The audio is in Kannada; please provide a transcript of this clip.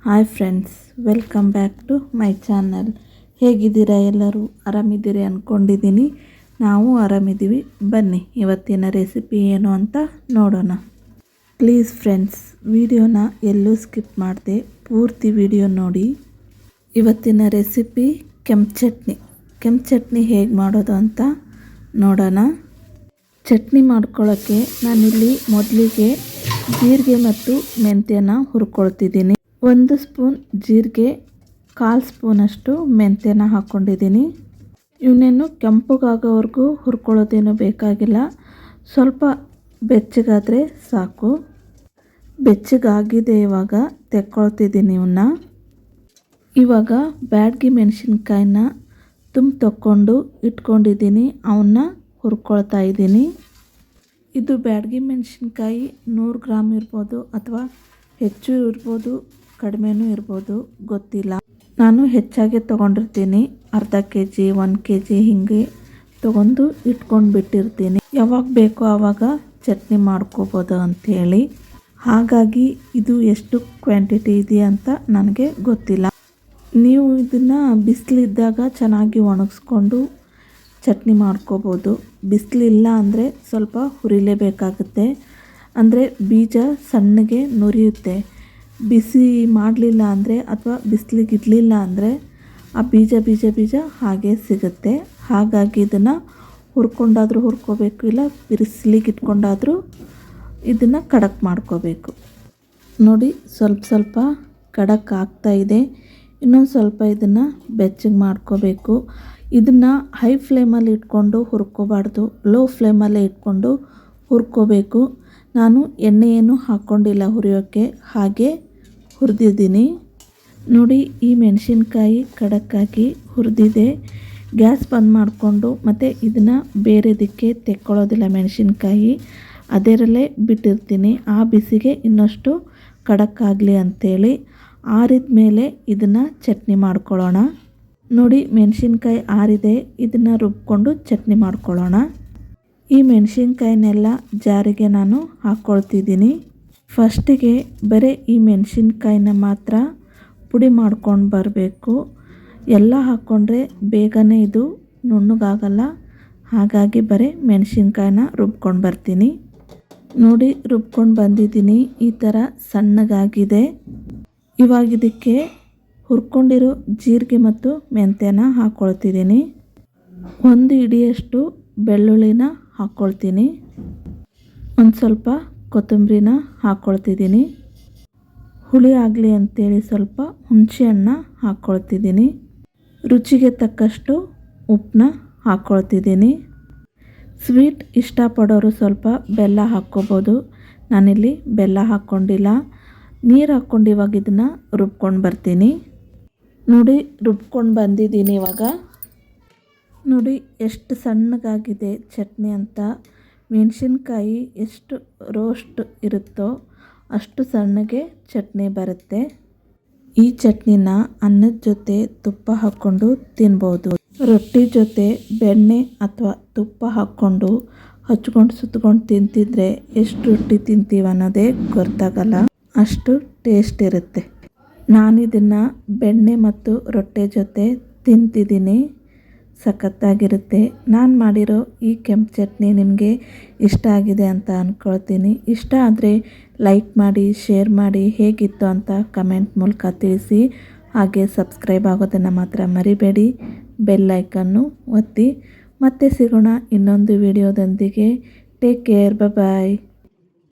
Hi friends, welcome back to my channel. ಹೇಗಿದ್ದೀರಾ? ಎಲ್ಲರೂ ಆರಾಮಿದ್ದೀರಿ ಅಂದ್ಕೊಂಡಿದ್ದೀನಿ. ನಾವು ಆರಾಮಿದ್ದೀವಿ. ಬನ್ನಿ ಇವತ್ತಿನ ರೆಸಿಪಿ ಏನು ಅಂತ ನೋಡೋಣ. ಪ್ಲೀಸ್ ಫ್ರೆಂಡ್ಸ್, ವಿಡಿಯೋನ ಎಲ್ಲೂ ಸ್ಕಿಪ್ ಮಾಡದೆ ಪೂರ್ತಿ ವಿಡಿಯೋ ನೋಡಿ. ಇವತ್ತಿನ ರೆಸಿಪಿ ಕೆಂಪು ಚಟ್ನಿ ಹೇಗೆ ಮಾಡೋದು ಅಂತ ನೋಡೋಣ. ಚಟ್ನಿ ಮಾಡ್ಕೊಳ್ಳೋಕ್ಕೆ ನಾನಿಲ್ಲಿ ಮೊದಲಿಗೆ ಜೀರಿಗೆ ಮತ್ತು ಮೆಂತ್ಯನ ಹುರ್ಕೊಳ್ತಿದ್ದೀನಿ. 1 ಸ್ಪೂನ್ ಜೀರಿಗೆ, 1/4 ಸ್ಪೂನಷ್ಟು ಮೆಂತ್ಯನ ಹಾಕ್ಕೊಂಡಿದ್ದೀನಿ. ಇವನ್ನೇನು ಕೆಂಪಗಾಗೋವರೆಗೂ ಹುರ್ಕೊಳ್ಳೋದೇನು ಬೇಕಾಗಿಲ್ಲ, ಸ್ವಲ್ಪ ಬೆಚ್ಚಗಾದರೆ ಸಾಕು. ಬೆಚ್ಚಗಾಗಿದೆ, ಇವಾಗ ತೆಕ್ಕೊಳ್ತಿದ್ದೀನಿ ಇವನ್ನ. ಇವಾಗ ಬ್ಯಾಡಗಿ ಮೆಣಸಿನ್ಕಾಯಿನ ತಕ್ಕೊಂಡು ಇಟ್ಕೊಂಡಿದ್ದೀನಿ, ಅವನ್ನ ಹುರ್ಕೊಳ್ತಾ ಇದ್ದೀನಿ. ಇದು ಬ್ಯಾಡಗಿ ಮೆಣಸಿನ್ಕಾಯಿ 100 ಗ್ರಾಮ್ ಇರ್ಬೋದು, ಅಥವಾ ಹೆಚ್ಚು ಇರ್ಬೋದು, ಕಡಿಮೆನೂ ಇರ್ಬೋದು, ಗೊತ್ತಿಲ್ಲ. ನಾನು ಹೆಚ್ಚಾಗಿ ತೊಗೊಂಡಿರ್ತೀನಿ, ಅರ್ಧ kg 1 kg ಹಿಂಗೆ ತೊಗೊಂಡು ಇಟ್ಕೊಂಡು ಬಿಟ್ಟಿರ್ತೀನಿ. ಯಾವಾಗ ಬೇಕೋ ಆವಾಗ ಚಟ್ನಿ ಮಾಡ್ಕೋಬೋದು ಅಂಥೇಳಿ. ಹಾಗಾಗಿ ಇದು ಎಷ್ಟು ಕ್ವಾಂಟಿಟಿ ಇದೆಯಾ ಅಂತ ನನಗೆ ಗೊತ್ತಿಲ್ಲ. ನೀವು ಇದನ್ನು ಬಿಸಿಲಿದ್ದಾಗ ಚೆನ್ನಾಗಿ ಒಣಗಿಸ್ಕೊಂಡು ಚಟ್ನಿ ಮಾಡ್ಕೋಬೋದು. ಬಿಸಿಲಿಲ್ಲ ಅಂದರೆ ಸ್ವಲ್ಪ ಹುರಿಲೇಬೇಕಾಗುತ್ತೆ, ಅಂದರೆ ಬೀಜ ಸಣ್ಣಗೆ ನುರಿಯುತ್ತೆ. ಬಿಸಿ ಮಾಡಲಿಲ್ಲ ಅಂದರೆ ಅಥವಾ ಬಿಸಿಲಿಗೆ ಇಡಲಿಲ್ಲ ಅಂದರೆ ಆ ಬೀಜ ಹಾಗೆ ಸಿಗುತ್ತೆ. ಹಾಗಾಗಿ ಇದನ್ನು ಹುರ್ಕೊಂಡಾದರೂ ಹುರ್ಕೋಬೇಕು, ಇಲ್ಲ ಬಿಸಿಲಿಗೆ ಇಟ್ಕೊಂಡಾದರೂ ಇದನ್ನು ಕಡಕ್ ಮಾಡ್ಕೋಬೇಕು. ನೋಡಿ, ಸ್ವಲ್ಪ ಕಡಕ್ ಆಗ್ತಾಯಿದೆ. ಇನ್ನೊಂದು ಸ್ವಲ್ಪ ಇದನ್ನು ಬೆಚ್ಚಗೆ ಮಾಡ್ಕೋಬೇಕು. ಇದನ್ನು ಹೈ ಫ್ಲೇಮಲ್ಲಿ ಇಟ್ಕೊಂಡು ಹುರ್ಕೋಬಾರ್ದು, ಲೋ ಫ್ಲೇಮಲ್ಲೇ ಇಟ್ಕೊಂಡು ಹುರ್ಕೋಬೇಕು. ನಾನು ಎಣ್ಣೆ ಏನು ಹಾಕ್ಕೊಂಡಿಲ್ಲ ಹುರಿಯೋಕ್ಕೆ, ಹಾಗೆ ಹುರಿದಿದ್ದೀನಿ. ನೋಡಿ, ಈ ಮೆಣಸಿನ್ಕಾಯಿ ಖಡಕ್ಕಾಗಿ ಹುರಿದಿದೆ. ಗ್ಯಾಸ್ ಬಂದ್ ಮಾಡಿಕೊಂಡು ಮತ್ತು ಇದನ್ನು ಬೇರೆದಕ್ಕೆ ತೆಕ್ಕೊಳ್ಳೋದಿಲ್ಲ, ಮೆಣಸಿನ್ಕಾಯಿ ಅದರಲ್ಲೇ ಬಿಟ್ಟಿರ್ತೀನಿ. ಆ ಬಿಸಿಗೆ ಇನ್ನಷ್ಟು ಖಡಕ್ಕಾಗಲಿ ಅಂಥೇಳಿ. ಆರಿದ ಮೇಲೆ ಇದನ್ನು ಚಟ್ನಿ ಮಾಡ್ಕೊಳ್ಳೋಣ. ನೋಡಿ, ಮೆಣಸಿನ್ಕಾಯಿ ಆರಿದೆ, ಇದನ್ನು ರುಬ್ಕೊಂಡು ಚಟ್ನಿ ಮಾಡ್ಕೊಳ್ಳೋಣ. ಈ ಮೆಣಸಿನ್ಕಾಯಿನೆಲ್ಲ ಜಾರಿಗೆ ನಾನು ಹಾಕ್ಕೊಳ್ತಿದ್ದೀನಿ. ಫಸ್ಟಿಗೆ ಬರೀ ಈ ಮೆಣಸಿನ್ಕಾಯಿನ ಮಾತ್ರ ಪುಡಿ ಮಾಡ್ಕೊಂಡು ಬರಬೇಕು. ಎಲ್ಲ ಹಾಕ್ಕೊಂಡ್ರೆ ಬೇಗನೆ ಇದು ನುಣ್ಣಗಾಗಲ್ಲ. ಹಾಗಾಗಿ ಬರೀ ಮೆಣಸಿನ್ಕಾಯಿನ ರುಬ್ಕೊಂಡು ಬರ್ತೀನಿ. ನೋಡಿ, ರುಬ್ಕೊಂಡು ಬಂದಿದ್ದೀನಿ, ಈ ಥರ ಸಣ್ಣಗಾಗಿದೆ. ಇವಾಗ ಇದಕ್ಕೆ ಹುರ್ಕೊಂಡಿರೋ ಜೀರಿಗೆ ಮತ್ತು ಮೆಂತ್ಯನ ಹಾಕ್ಕೊಳ್ತಿದ್ದೀನಿ. 1 ಹಿಡಿಯಷ್ಟು ಬೆಳ್ಳುಳ್ಳಿನ ಹಾಕ್ಕೊಳ್ತೀನಿ. ಒಂದು ಸ್ವಲ್ಪ ಕೊತ್ತಂಬರಿನ ಹಾಕ್ಕೊಳ್ತಿದ್ದೀನಿ. ಹುಳಿ ಆಗಲಿ ಅಂಥೇಳಿ ಸ್ವಲ್ಪ ಹುಣಸೆಹಣ್ಣ ಹಾಕ್ಕೊಳ್ತಿದ್ದೀನಿ. ರುಚಿಗೆ ತಕ್ಕಷ್ಟು ಉಪ್ಪನ್ನ ಹಾಕ್ಕೊಳ್ತಿದ್ದೀನಿ. ಸ್ವೀಟ್ ಇಷ್ಟಪಡೋರು ಸ್ವಲ್ಪ ಬೆಲ್ಲ ಹಾಕ್ಕೋಬೋದು. ನಾನಿಲ್ಲಿ ಬೆಲ್ಲ ಹಾಕ್ಕೊಂಡಿಲ್ಲ. ನೀರು ಹಾಕ್ಕೊಂಡು ಇವಾಗ ಇದನ್ನು ರುಬ್ಕೊಂಡು ಬರ್ತೀನಿ. ನೋಡಿ, ರುಬ್ಕೊಂಡು ಬಂದಿದ್ದೀನಿ. ಇವಾಗ ನೋಡಿ ಎಷ್ಟು ಸಣ್ಣಗಾಗಿದೆ ಚಟ್ನಿ ಅಂತ. ಮೆಣಸಿನ್ಕಾಯಿ ಎಷ್ಟು ರೋಸ್ಟ್ ಇರುತ್ತೋ ಅಷ್ಟು ಸಣ್ಣಗೆ ಚಟ್ನಿ ಬರುತ್ತೆ. ಈ ಚಟ್ನಿನ ಅನ್ನದ ಜೊತೆ ತುಪ್ಪ ಹಾಕ್ಕೊಂಡು ತಿನ್ಬೋದು. ರೊಟ್ಟಿ ಜೊತೆ ಬೆಣ್ಣೆ ಅಥವಾ ತುಪ್ಪ ಹಾಕ್ಕೊಂಡು ಹಚ್ಕೊಂಡು ಸುತ್ಕೊಂಡು ತಿಂತಿದ್ರೆ ಎಷ್ಟು ರೊಟ್ಟಿ ತಿಂತೀವಿ ಅನ್ನೋದೇ ಗೊತ್ತಾಗಲ್ಲ, ಅಷ್ಟು ಟೇಸ್ಟ್ ಇರುತ್ತೆ. ನಾನಿದನ್ನು ಬೆಣ್ಣೆ ಮತ್ತು ರೊಟ್ಟೆ ಜೊತೆ ತಿಂತಿದ್ದೀನಿ, ಸಖತ್ತಾಗಿರುತ್ತೆ. ನಾನು ಮಾಡಿರೋ ಈ ಕೆಂಪು ಚಟ್ನಿ ನಿಮಗೆ ಇಷ್ಟ ಆಗಿದೆ ಅಂತ ಅಂದ್ಕೊಳ್ತೀನಿ. ಇಷ್ಟ ಆದರೆ ಲೈಕ್ ಮಾಡಿ, ಶೇರ್ ಮಾಡಿ, ಹೇಗಿತ್ತು ಅಂತ ಕಮೆಂಟ್ ಮೂಲಕ ತಿಳಿಸಿ. ಹಾಗೆ ಸಬ್ಸ್ಕ್ರೈಬ್ ಆಗೋದನ್ನು ಮಾತ್ರ ಮರಿಬೇಡಿ. ಬೆಲ್ ಐಕನ್ನು ಒತ್ತಿ. ಮತ್ತೆ ಸಿಗೋಣ ಇನ್ನೊಂದು ವಿಡಿಯೋದೊಂದಿಗೆ. ಟೇಕ್ ಕೇರ್, ಬಾಯ್.